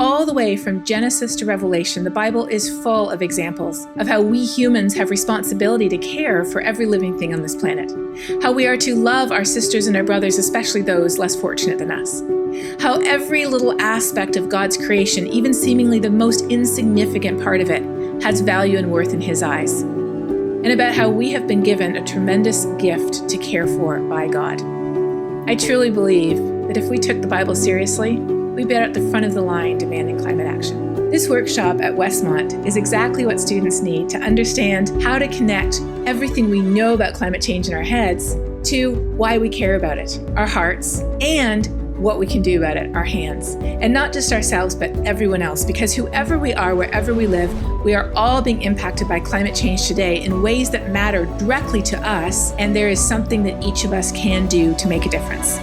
All the way from Genesis to Revelation, the Bible is full of examples of how we humans have responsibility to care for every living thing on this planet, how we are to love our sisters and our brothers, especially those less fortunate than us, how every little aspect of God's creation, even seemingly the most insignificant part of it, has value and worth in His eyes, and about how we have been given a tremendous gift to care for by God. I truly believe that if we took the Bible seriously, we'd be at the front of the line demanding climate action. This workshop at Westmont is exactly what students need to understand how to connect everything we know about climate change in our heads to why we care about it, our hearts, and what we can do about it, our hands. And not just ourselves, but everyone else, because whoever we are, wherever we live, we are all being impacted by climate change today in ways that matter directly to us, and there is something that each of us can do to make a difference.